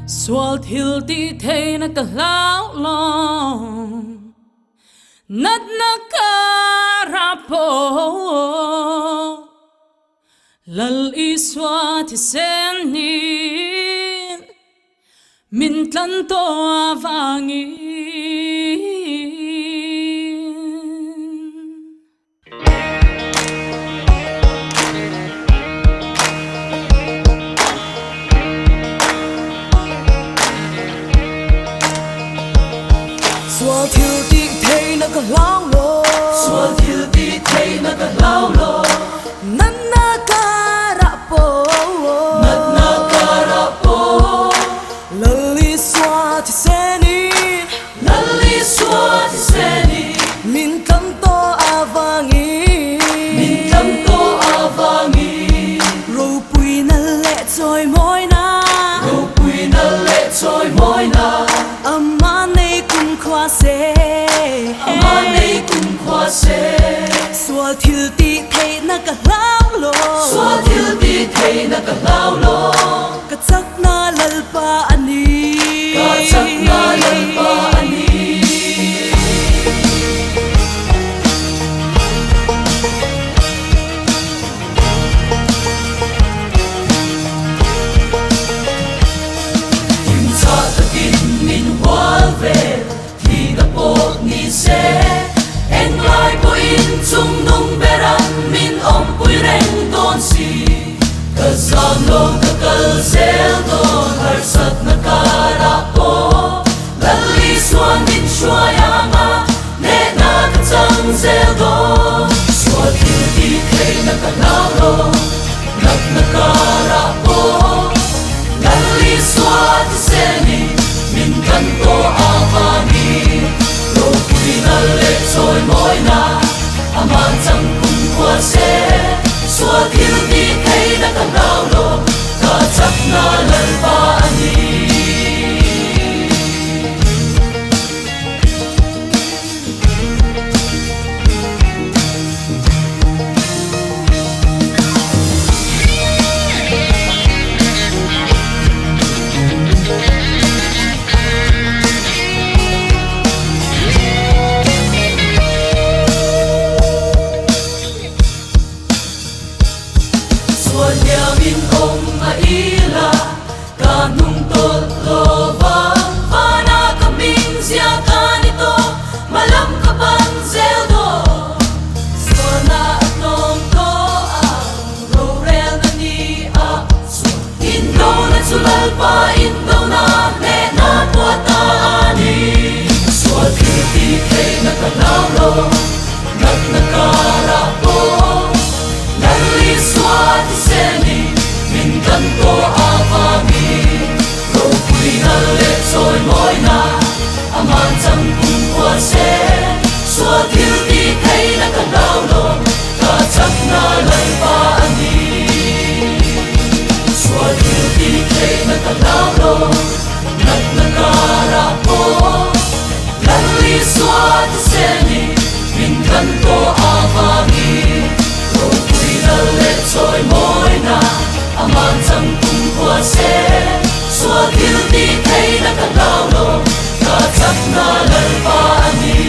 Swal thil ti thei na ka lau long nat na karapo lal iswa ti senin min tlan to avangin. Swal thiu ti thei na ka lau lo, Swal thiu ti thei na ka lau lo, nan na ka ra po, nat na ka ra po, lali swa ti seni, lali swa ti seni, min kam to avangi, min kam to avangi, ro pui na le choi moi na, ro pui na le choi moi na, ama nei kun khwa se, ama nei kun khwa se. Swal thiu ti thei na ka lau lo, Swal thiu ti thei na ka lau lo, ka chak na lal pa ani, ka chak na lal pa ani. Kim cha takin min hual ve, thi na pok ni se. En lai po in chung nung beran min om pui reng don si. Ka zam lo ka kal zel don har sat na kara po. Lali suan min shua yama ne na ka chang zel don. Swal thiu ti thei na ka lau lo, nat na kara po. Lali swa ti seni min kan to avani. Ro pui na le choi moi na, aman chang kun kwa se. Swal thiu ti thei na ka lau lo, ka chak na lal pa ani. Swal ya min om a ila, kanung tol lo vang fana kaming sia kanito, malam kapang zeldo. Sona at nong to ang rorel na ni a. Indo na sulal pa, indo na ne na puata ani. Swal thiu ti thei na ka lau lo, nat na kara po. Lali swa ti seni, min kan to avangi. Ro pui na le choi moi na, aman chang kun kwa se. Swal thiu ti thei na ka lau lo, ka chak na lal pa ani. Swal thiu ti thei na ka lau lo, nat na kara po. Lali swa ti seni, min kan to avangi. Ro pui na le choi moi na, aman chang kun kwa se. Swal thiu ti thei na ka lau lo, ka chak na lal pa ani.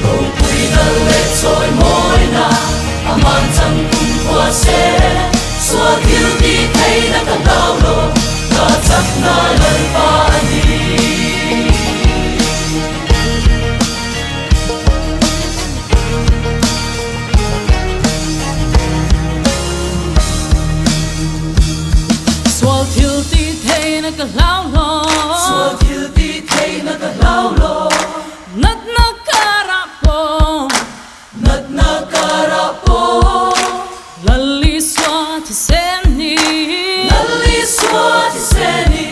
Ro pui na le choi moi na, aman chang kun kwa se. Swal thiu ti thei na ka lau lo, ka chak na lal pa ani. Swal thil ti thei na ka lau lo, Swal thiu ti thei na ka lau lo, nat na karapo nat na kara po. lali swa ti seni Lali swa ti seni,